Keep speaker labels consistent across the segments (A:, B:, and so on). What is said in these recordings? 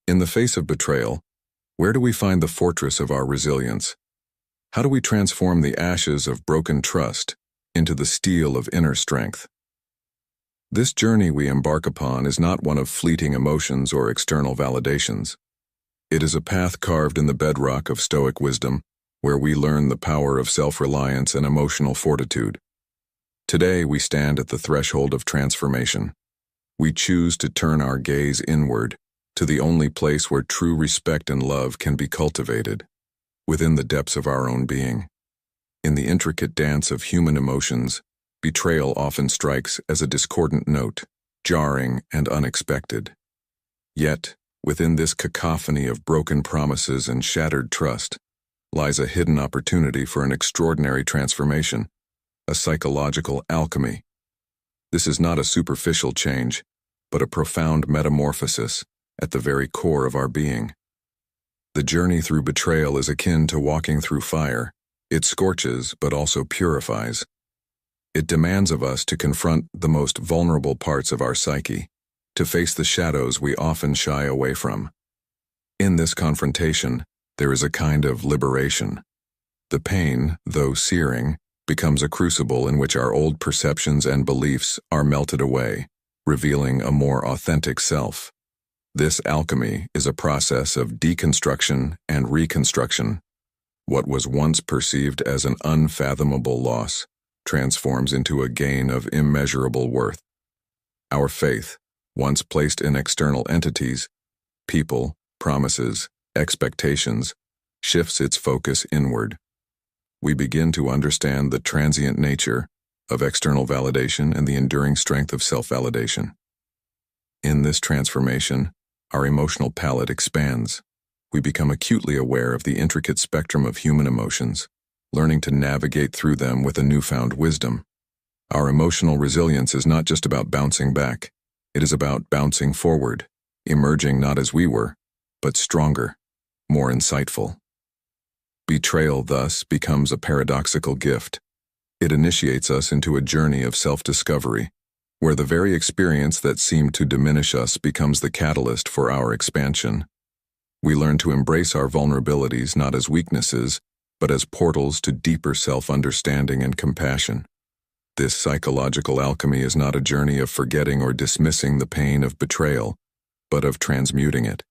A: In the face of betrayal, where do we find the fortress of our resilience? How do we transform the ashes of broken trust into the steel of inner strength? This journey we embark upon is not one of fleeting emotions or external validations. It is a path carved in the bedrock of Stoic wisdom, where we learn the power of self-reliance and emotional fortitude. Today we stand at the threshold of transformation. We choose to turn our gaze inward, to the only place where true respect and love can be cultivated, within the depths of our own being. In the intricate dance of human emotions, betrayal often strikes as a discordant note, jarring and unexpected. Yet, within this cacophony of broken promises and shattered trust, lies a hidden opportunity for an extraordinary transformation, a psychological alchemy. This is not a superficial change, but a profound metamorphosis at the very core of our being. The journey through betrayal is akin to walking through fire. It scorches, but also purifies. It demands of us to confront the most vulnerable parts of our psyche, to face the shadows we often shy away from. In this confrontation, there is a kind of liberation. The pain, though searing, becomes a crucible in which our old perceptions and beliefs are melted away, revealing a more authentic self. This alchemy is a process of deconstruction and reconstruction. What was once perceived as an unfathomable loss transforms into a gain of immeasurable worth. Our faith, once placed in external entities, people, promises, expectations, shifts its focus inward. We begin to understand the transient nature of external validation and the enduring strength of self-validation. In this transformation, our emotional palette expands. We become acutely aware of the intricate spectrum of human emotions, learning to navigate through them with a newfound wisdom. Our emotional resilience is not just about bouncing back. It is about bouncing forward, emerging not as we were, but stronger, more insightful. Betrayal, thus, becomes a paradoxical gift. It initiates us into a journey of self-discovery, where the very experience that seemed to diminish us becomes the catalyst for our expansion. We learn to embrace our vulnerabilities not as weaknesses, but as portals to deeper self-understanding and compassion. This psychological alchemy is not a journey of forgetting or dismissing the pain of betrayal, but of transmuting it.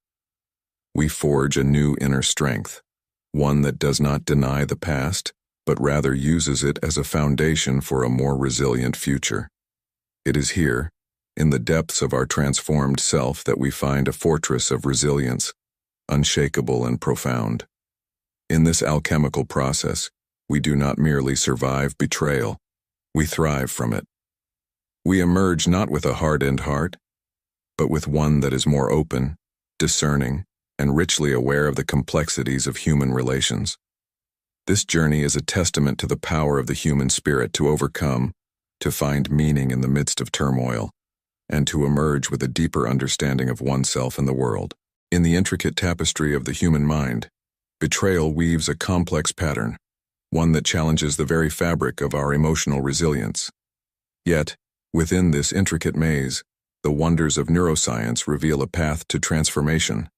A: We forge a new inner strength, one that does not deny the past, but rather uses it as a foundation for a more resilient future. It is here, in the depths of our transformed self, that we find a fortress of resilience, unshakable and profound. In this alchemical process, we do not merely survive betrayal, we thrive from it. We emerge not with a hardened heart, but with one that is more open, discerning, and richly aware of the complexities of human relations. This journey is a testament to the power of the human spirit to overcome, to find meaning in the midst of turmoil, and to emerge with a deeper understanding of oneself and the world. In the intricate tapestry of the human mind, betrayal weaves a complex pattern, one that challenges the very fabric of our emotional resilience. Yet, within this intricate maze, the wonders of neuroscience reveal a path to transformation,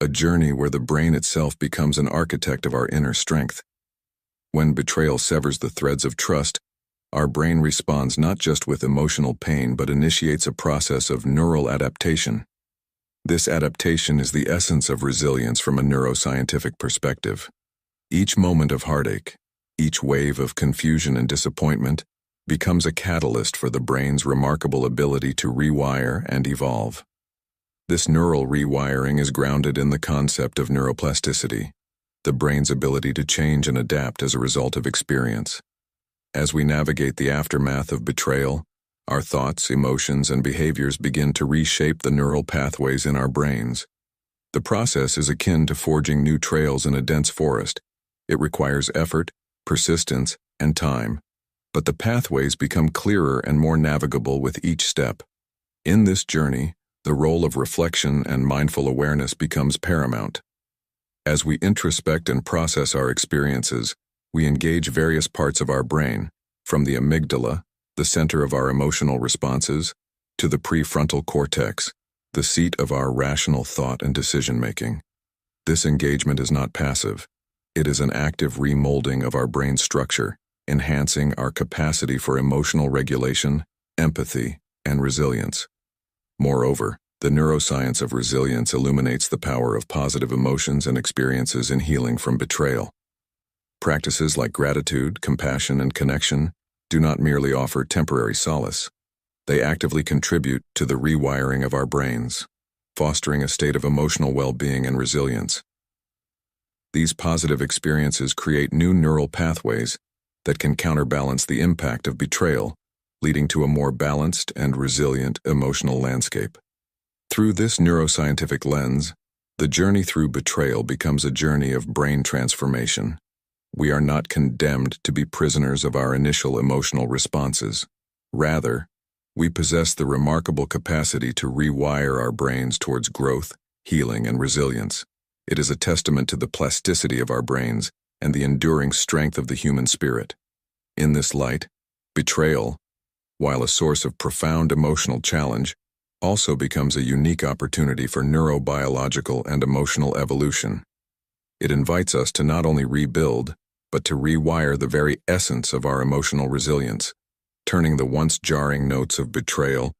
A: a journey where the brain itself becomes an architect of our inner strength. When betrayal severs the threads of trust, our brain responds not just with emotional pain but initiates a process of neural adaptation. This adaptation is the essence of resilience from a neuroscientific perspective. Each moment of heartache, each wave of confusion and disappointment, becomes a catalyst for the brain's remarkable ability to rewire and evolve. This neural rewiring is grounded in the concept of neuroplasticity, the brain's ability to change and adapt as a result of experience. As we navigate the aftermath of betrayal, our thoughts, emotions, and behaviors begin to reshape the neural pathways in our brains. The process is akin to forging new trails in a dense forest. It requires effort, persistence, and time, but the pathways become clearer and more navigable with each step. In this journey, the role of reflection and mindful awareness becomes paramount. As we introspect and process our experiences, we engage various parts of our brain, from the amygdala, the center of our emotional responses, to the prefrontal cortex, the seat of our rational thought and decision-making. This engagement is not passive. It is an active remolding of our brain structure, enhancing our capacity for emotional regulation, empathy, and resilience. Moreover, the neuroscience of resilience illuminates the power of positive emotions and experiences in healing from betrayal. Practices like gratitude, compassion, and connection do not merely offer temporary solace. They actively contribute to the rewiring of our brains, fostering a state of emotional well-being and resilience. These positive experiences create new neural pathways that can counterbalance the impact of betrayal, leading to a more balanced and resilient emotional landscape. Through this neuroscientific lens, the journey through betrayal becomes a journey of brain transformation. We are not condemned to be prisoners of our initial emotional responses. Rather, we possess the remarkable capacity to rewire our brains towards growth, healing, and resilience. It is a testament to the plasticity of our brains and the enduring strength of the human spirit. In this light, betrayal, while a source of profound emotional challenge, also becomes a unique opportunity for neurobiological and emotional evolution. It invites us to not only rebuild, but to rewire the very essence of our emotional resilience, turning the once jarring notes of betrayal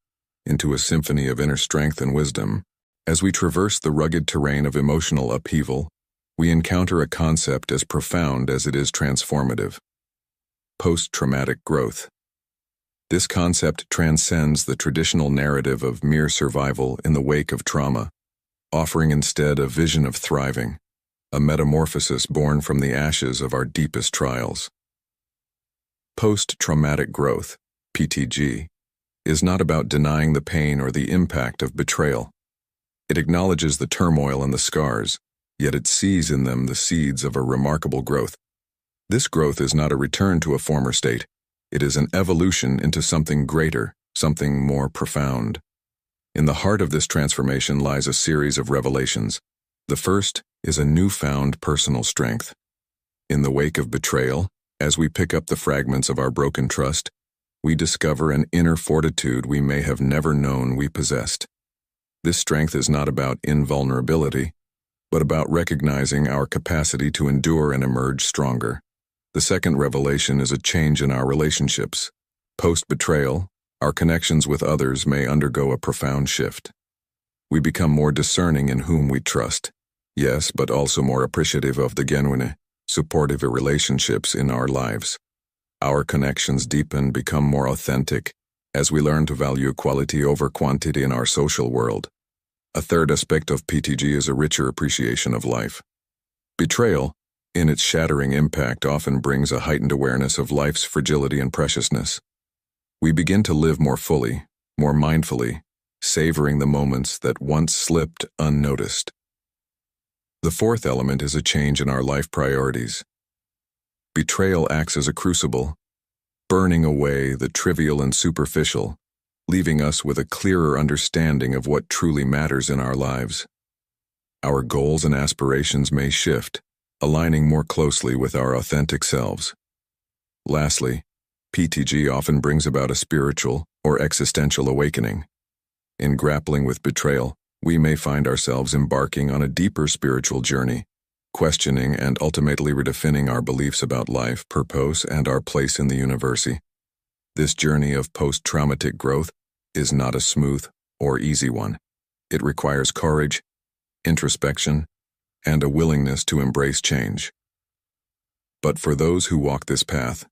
A: into a symphony of inner strength and wisdom. As we traverse the rugged terrain of emotional upheaval, we encounter a concept as profound as it is transformative: post-traumatic growth. This concept transcends the traditional narrative of mere survival in the wake of trauma, offering instead a vision of thriving, a metamorphosis born from the ashes of our deepest trials. Post-traumatic growth, PTG, is not about denying the pain or the impact of betrayal. It acknowledges the turmoil and the scars, yet it sees in them the seeds of a remarkable growth. This growth is not a return to a former state. It is an evolution into something greater, something more profound. In the heart of this transformation lies a series of revelations. The first is a newfound personal strength. In the wake of betrayal, as we pick up the fragments of our broken trust, we discover an inner fortitude we may have never known we possessed. This strength is not about invulnerability, but about recognizing our capacity to endure and emerge stronger. The second revelation is a change in our relationships. Post-betrayal, our connections with others may undergo a profound shift. We become more discerning in whom we trust, yes, but also more appreciative of the genuine, supportive relationships in our lives. Our connections deepen, become more authentic, as we learn to value quality over quantity in our social world. A third aspect of PTG is a richer appreciation of life. Betrayal, in its shattering impact, often brings a heightened awareness of life's fragility and preciousness. We begin to live more fully, more mindfully, savoring the moments that once slipped unnoticed. The fourth element is a change in our life priorities. Betrayal acts as a crucible, burning away the trivial and superficial, leaving us with a clearer understanding of what truly matters in our lives. Our goals and aspirations may shift, aligning more closely with our authentic selves. Lastly, PTG often brings about a spiritual or existential awakening. In grappling with betrayal, we may find ourselves embarking on a deeper spiritual journey, questioning and ultimately redefining our beliefs about life, purpose, and our place in the universe. This journey of post-traumatic growth is not a smooth or easy one. It requires courage, introspection, and a willingness to embrace change. But for those who walk this path,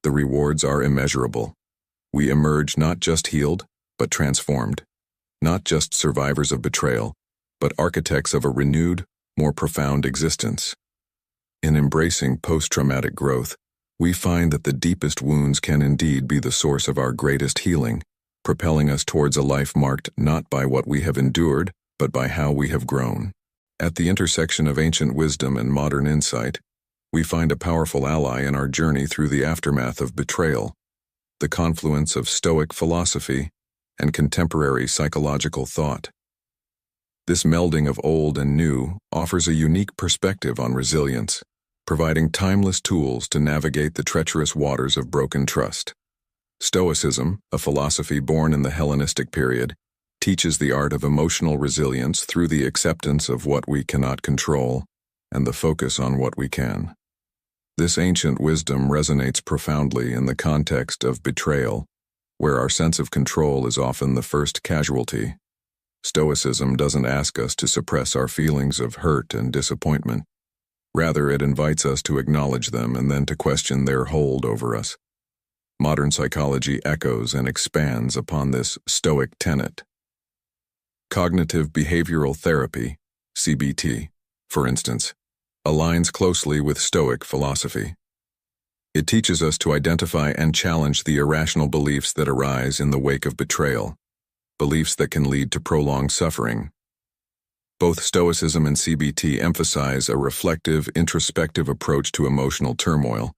A: the rewards are immeasurable. We emerge not just healed, but transformed, not just survivors of betrayal, but architects of a renewed, more profound existence. In embracing post-traumatic growth, we find that the deepest wounds can indeed be the source of our greatest healing, propelling us towards a life marked not by what we have endured, but by how we have grown. At the intersection of ancient wisdom and modern insight, we find a powerful ally in our journey through the aftermath of betrayal, the confluence of Stoic philosophy and contemporary psychological thought. This melding of old and new offers a unique perspective on resilience, providing timeless tools to navigate the treacherous waters of broken trust. Stoicism, a philosophy born in the Hellenistic period, teaches the art of emotional resilience through the acceptance of what we cannot control and the focus on what we can. This ancient wisdom resonates profoundly in the context of betrayal, where our sense of control is often the first casualty. Stoicism doesn't ask us to suppress our feelings of hurt and disappointment. Rather, it invites us to acknowledge them and then to question their hold over us. Modern psychology echoes and expands upon this Stoic tenet. Cognitive behavioral therapy, CBT, for instance, aligns closely with Stoic philosophy. It teaches us to identify and challenge the irrational beliefs that arise in the wake of betrayal, beliefs that can lead to prolonged suffering. Both Stoicism and CBT emphasize a reflective, introspective approach to emotional turmoil,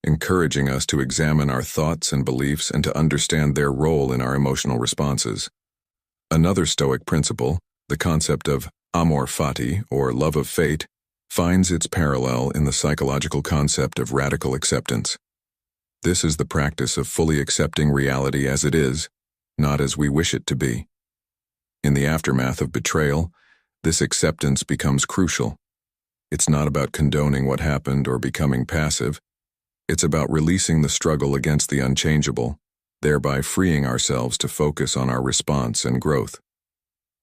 A: encouraging us to examine our thoughts and beliefs and to understand their role in our emotional responses. Another Stoic principle, the concept of amor fati, or love of fate, finds its parallel in the psychological concept of radical acceptance. This is the practice of fully accepting reality as it is, not as we wish it to be. In the aftermath of betrayal, this acceptance becomes crucial. It's not about condoning what happened or becoming passive. It's about releasing the struggle against the unchangeable, thereby freeing ourselves to focus on our response and growth.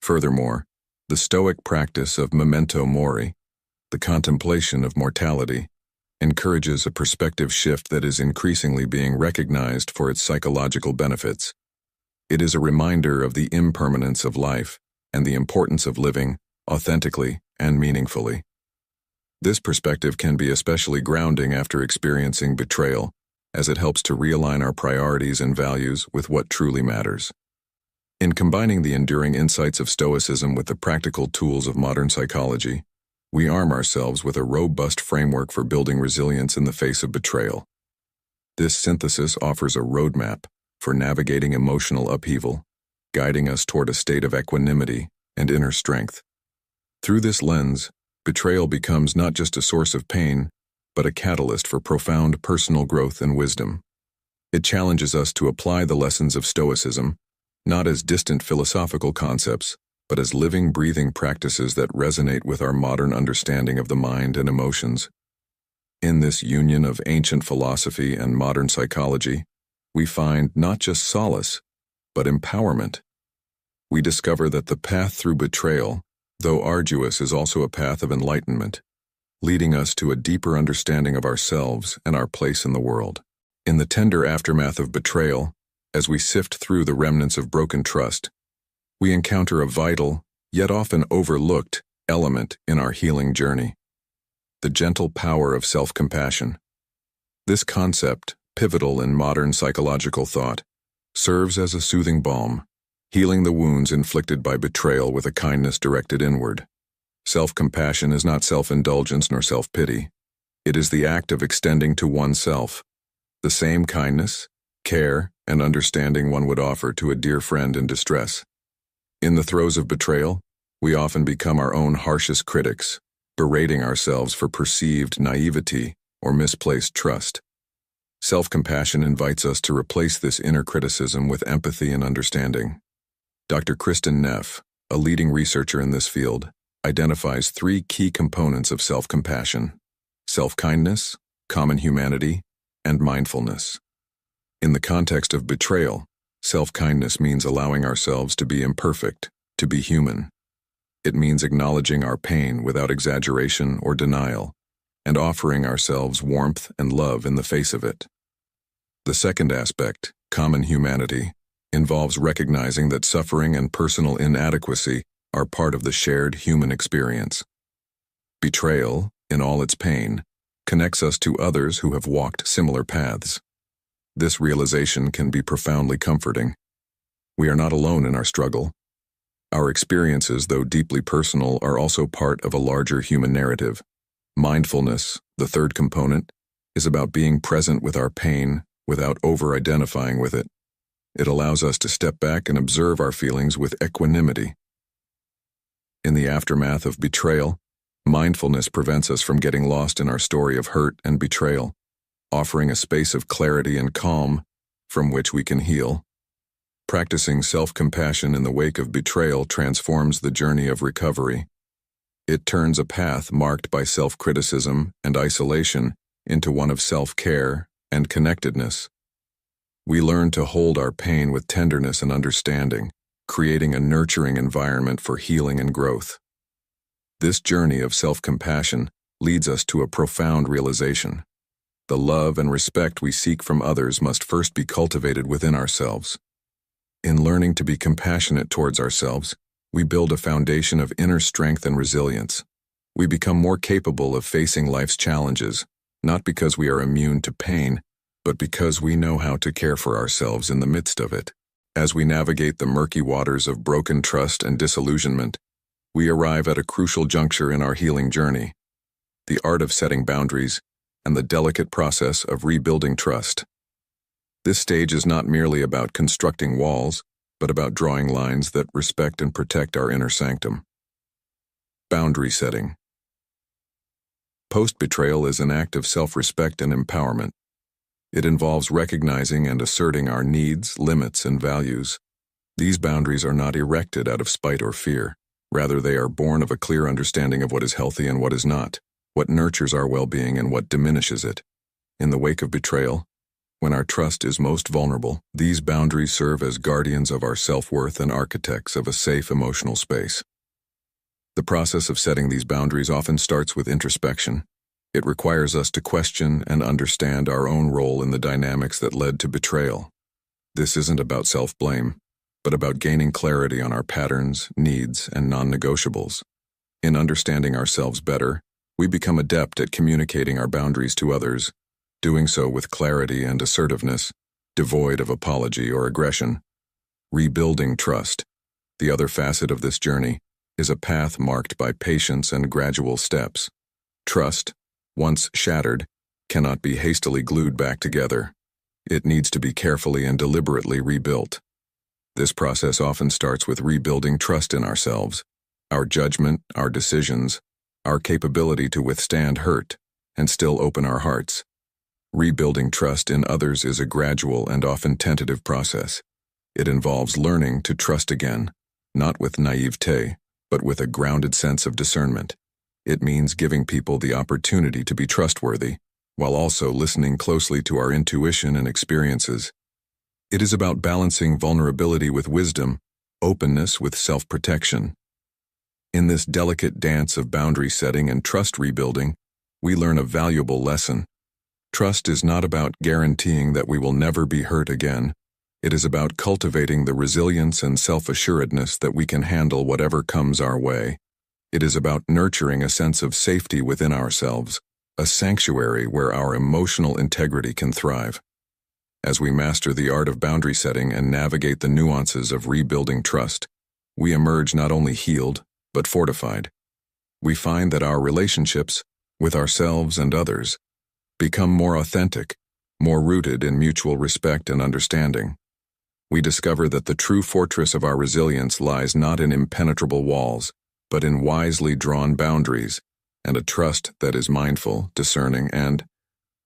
A: Furthermore, the Stoic practice of memento mori, the contemplation of mortality, encourages a perspective shift that is increasingly being recognized for its psychological benefits. It is a reminder of the impermanence of life and the importance of living authentically and meaningfully. This perspective can be especially grounding after experiencing betrayal, as it helps to realign our priorities and values with what truly matters. In combining the enduring insights of Stoicism with the practical tools of modern psychology, we arm ourselves with a robust framework for building resilience in the face of betrayal. This synthesis offers a roadmap for navigating emotional upheaval, guiding us toward a state of equanimity and inner strength. Through this lens, betrayal becomes not just a source of pain, but a catalyst for profound personal growth and wisdom. It challenges us to apply the lessons of Stoicism, not as distant philosophical concepts, but as living, breathing practices that resonate with our modern understanding of the mind and emotions. In this union of ancient philosophy and modern psychology, we find not just solace, but empowerment. We discover that the path through betrayal, though arduous, is also a path of enlightenment, leading us to a deeper understanding of ourselves and our place in the world. In the tender aftermath of betrayal, as we sift through the remnants of broken trust, we encounter a vital, yet often overlooked, element in our healing journey: the gentle power of self-compassion. This concept, pivotal in modern psychological thought, serves as a soothing balm, healing the wounds inflicted by betrayal with a kindness directed inward. Self-compassion is not self-indulgence nor self-pity. It is the act of extending to oneself the same kindness, care, and understanding one would offer to a dear friend in distress. In the throes of betrayal, we often become our own harshest critics, berating ourselves for perceived naivety or misplaced trust. Self-compassion invites us to replace this inner criticism with empathy and understanding. Dr. Kristen Neff, a leading researcher in this field, identifies 3 key components of self-compassion: self-kindness, common humanity, and mindfulness. In the context of betrayal, self-kindness means allowing ourselves to be imperfect, to be human. It means acknowledging our pain without exaggeration or denial, and offering ourselves warmth and love in the face of it. The second aspect, common humanity, involves recognizing that suffering and personal inadequacy are part of the shared human experience. Betrayal, in all its pain, connects us to others who have walked similar paths. This realization can be profoundly comforting. We are not alone in our struggle. Our experiences, though deeply personal, are also part of a larger human narrative. Mindfulness, the third component, is about being present with our pain without over-identifying with it. It allows us to step back and observe our feelings with equanimity. In the aftermath of betrayal, mindfulness prevents us from getting lost in our story of hurt and betrayal, offering a space of clarity and calm from which we can heal. Practicing self-compassion in the wake of betrayal transforms the journey of recovery. It turns a path marked by self-criticism and isolation into one of self-care and connectedness. We learn to hold our pain with tenderness and understanding, creating a nurturing environment for healing and growth. This journey of self-compassion leads us to a profound realization. The love and respect we seek from others must first be cultivated within ourselves. In learning to be compassionate towards ourselves, we build a foundation of inner strength and resilience. We become more capable of facing life's challenges, not because we are immune to pain, but because we know how to care for ourselves in the midst of it. As we navigate the murky waters of broken trust and disillusionment, we arrive at a crucial juncture in our healing journey: the art of setting boundaries and the delicate process of rebuilding trust. This stage is not merely about constructing walls, but about drawing lines that respect and protect our inner sanctum. Boundary setting. Post-betrayal is an act of self-respect and empowerment. It involves recognizing and asserting our needs, limits, and values. These boundaries are not erected out of spite or fear. Rather, they are born of a clear understanding of what is healthy and what is not, what nurtures our well-being and what diminishes it. In the wake of betrayal, when our trust is most vulnerable, these boundaries serve as guardians of our self-worth and architects of a safe emotional space. The process of setting these boundaries often starts with introspection. It requires us to question and understand our own role in the dynamics that led to betrayal. This isn't about self-blame, but about gaining clarity on our patterns, needs, and non-negotiables. In understanding ourselves better, we become adept at communicating our boundaries to others, doing so with clarity and assertiveness, devoid of apology or aggression. Rebuilding trust, the other facet of this journey, is a path marked by patience and gradual steps. Trust, once shattered, cannot be hastily glued back together. It needs to be carefully and deliberately rebuilt. This process often starts with rebuilding trust in ourselves, our judgment, our decisions, our capability to withstand hurt and still open our hearts. Rebuilding trust in others is a gradual and often tentative process. It involves learning to trust again, not with naivete, but with a grounded sense of discernment. It means giving people the opportunity to be trustworthy, while also listening closely to our intuition and experiences. It is about balancing vulnerability with wisdom, openness with self-protection. In this delicate dance of boundary setting and trust rebuilding, we learn a valuable lesson. Trust is not about guaranteeing that we will never be hurt again. It is about cultivating the resilience and self-assuredness that we can handle whatever comes our way. It is about nurturing a sense of safety within ourselves, a sanctuary where our emotional integrity can thrive. As we master the art of boundary setting and navigate the nuances of rebuilding trust, we emerge not only healed, but fortified. We find that our relationships, with ourselves and others, become more authentic, more rooted in mutual respect and understanding. We discover that the true fortress of our resilience lies not in impenetrable walls, but in wisely drawn boundaries, and a trust that is mindful, discerning, and,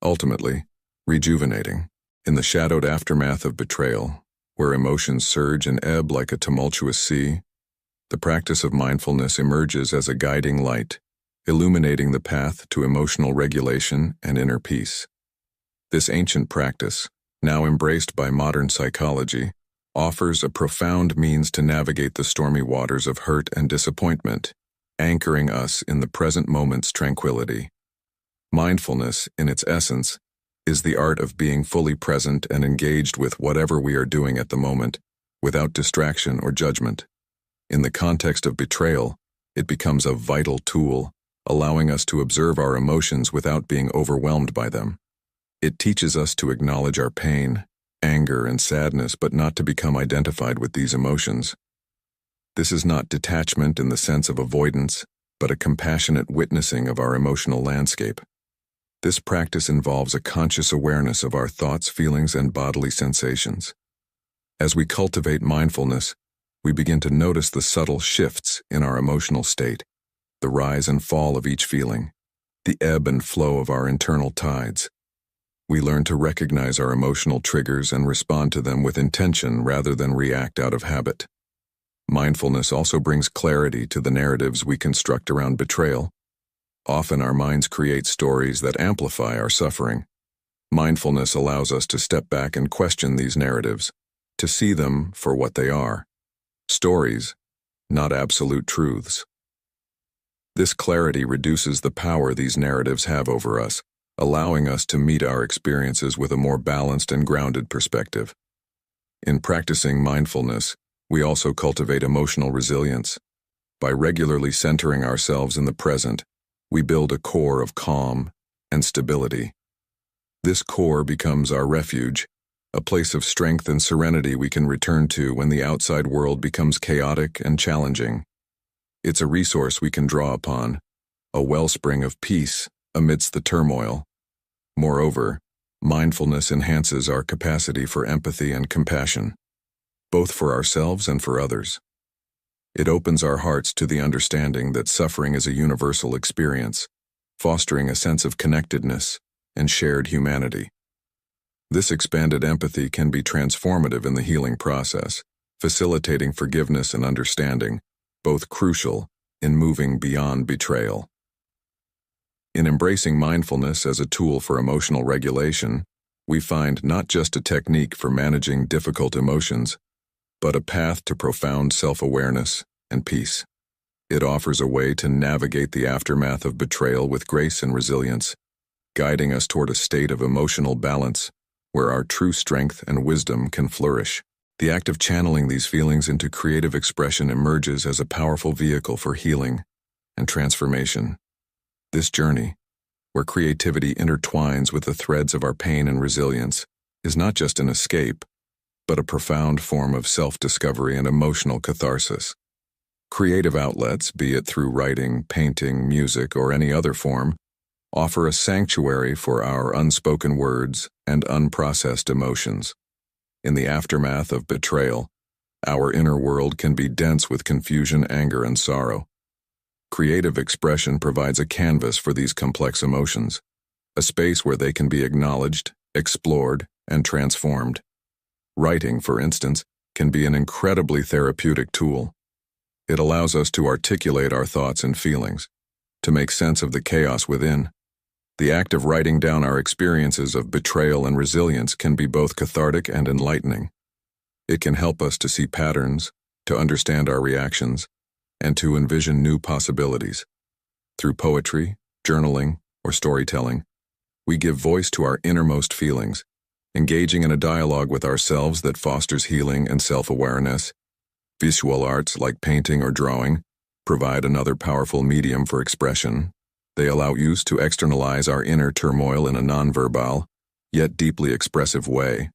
A: ultimately, rejuvenating. In the shadowed aftermath of betrayal, where emotions surge and ebb like a tumultuous sea, the practice of mindfulness emerges as a guiding light, illuminating the path to emotional regulation and inner peace. This ancient practice, now embraced by modern psychology, offers a profound means to navigate the stormy waters of hurt and disappointment, anchoring us in the present moment's tranquility. Mindfulness, in its essence, is the art of being fully present and engaged with whatever we are doing at the moment, without distraction or judgment. In the context of betrayal, it becomes a vital tool, allowing us to observe our emotions without being overwhelmed by them. It teaches us to acknowledge our pain, anger, and sadness, but not to become identified with these emotions. This is not detachment in the sense of avoidance, but a compassionate witnessing of our emotional landscape. This practice involves a conscious awareness of our thoughts, feelings, and bodily sensations. As we cultivate mindfulness, we begin to notice the subtle shifts in our emotional state, the rise and fall of each feeling, the ebb and flow of our internal tides. We learn to recognize our emotional triggers and respond to them with intention rather than react out of habit. Mindfulness also brings clarity to the narratives we construct around betrayal. Often our minds create stories that amplify our suffering. Mindfulness allows us to step back and question these narratives, to see them for what they are: stories, not absolute truths. This clarity reduces the power these narratives have over us, allowing us to meet our experiences with a more balanced and grounded perspective. In practicing mindfulness, we also cultivate emotional resilience. By regularly centering ourselves in the present, we build a core of calm and stability. This core becomes our refuge, a place of strength and serenity we can return to when the outside world becomes chaotic and challenging. It's a resource we can draw upon, a wellspring of peace amidst the turmoil. Moreover, mindfulness enhances our capacity for empathy and compassion, both for ourselves and for others. It opens our hearts to the understanding that suffering is a universal experience, fostering a sense of connectedness and shared humanity. This expanded empathy can be transformative in the healing process, facilitating forgiveness and understanding, both crucial in moving beyond betrayal. In embracing mindfulness as a tool for emotional regulation, we find not just a technique for managing difficult emotions, but a path to profound self-awareness and peace. It offers a way to navigate the aftermath of betrayal with grace and resilience, guiding us toward a state of emotional balance where our true strength and wisdom can flourish. The act of channeling these feelings into creative expression emerges as a powerful vehicle for healing and transformation. This journey, where creativity intertwines with the threads of our pain and resilience, is not just an escape, but a profound form of self-discovery and emotional catharsis. Creative outlets, be it through writing, painting, music, or any other form, offer a sanctuary for our unspoken words and unprocessed emotions. In the aftermath of betrayal, our inner world can be dense with confusion, anger, and sorrow. Creative expression provides a canvas for these complex emotions, a space where they can be acknowledged, explored, and transformed. Writing, for instance, can be an incredibly therapeutic tool. It allows us to articulate our thoughts and feelings, to make sense of the chaos within. The act of writing down our experiences of betrayal and resilience can be both cathartic and enlightening. It can help us to see patterns, to understand our reactions, and to envision new possibilities. Through poetry, journaling, or storytelling, we give voice to our innermost feelings, engaging in a dialogue with ourselves that fosters healing and self-awareness. Visual arts like painting or drawing provide another powerful medium for expression. They allow us to externalize our inner turmoil in a nonverbal, yet deeply expressive way.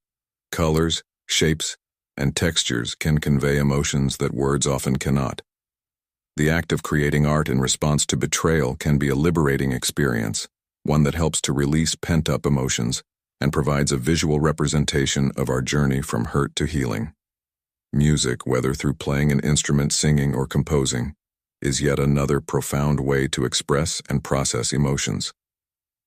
A: Colors, shapes, and textures can convey emotions that words often cannot. The act of creating art in response to betrayal can be a liberating experience, one that helps to release pent-up emotions and provides a visual representation of our journey from hurt to healing. Music, whether through playing an instrument, singing, or composing, is yet another profound way to express and process emotions.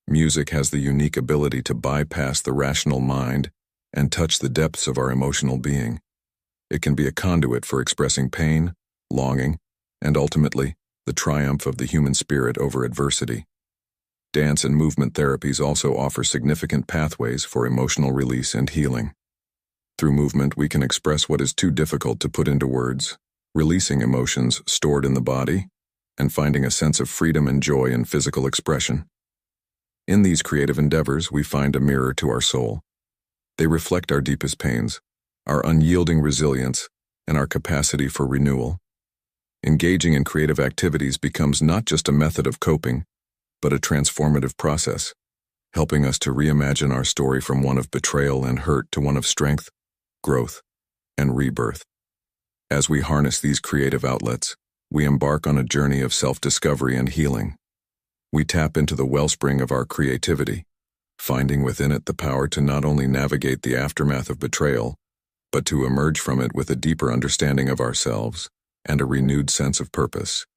A: Music has the unique ability to bypass the rational mind and touch the depths of our emotional being. It can be a conduit for expressing pain, longing, and ultimately, the triumph of the human spirit over adversity. Dance and movement therapies also offer significant pathways for emotional release and healing. Through movement, we can express what is too difficult to put into words, releasing emotions stored in the body, and finding a sense of freedom and joy in physical expression. In these creative endeavors, we find a mirror to our soul. They reflect our deepest pains, our unyielding resilience, and our capacity for renewal. Engaging in creative activities becomes not just a method of coping, but a transformative process, helping us to reimagine our story from one of betrayal and hurt to one of strength, growth, and rebirth. As we harness these creative outlets, we embark on a journey of self-discovery and healing. We tap into the wellspring of our creativity, finding within it the power to not only navigate the aftermath of betrayal, but to emerge from it with a deeper understanding of ourselves and a renewed sense of purpose.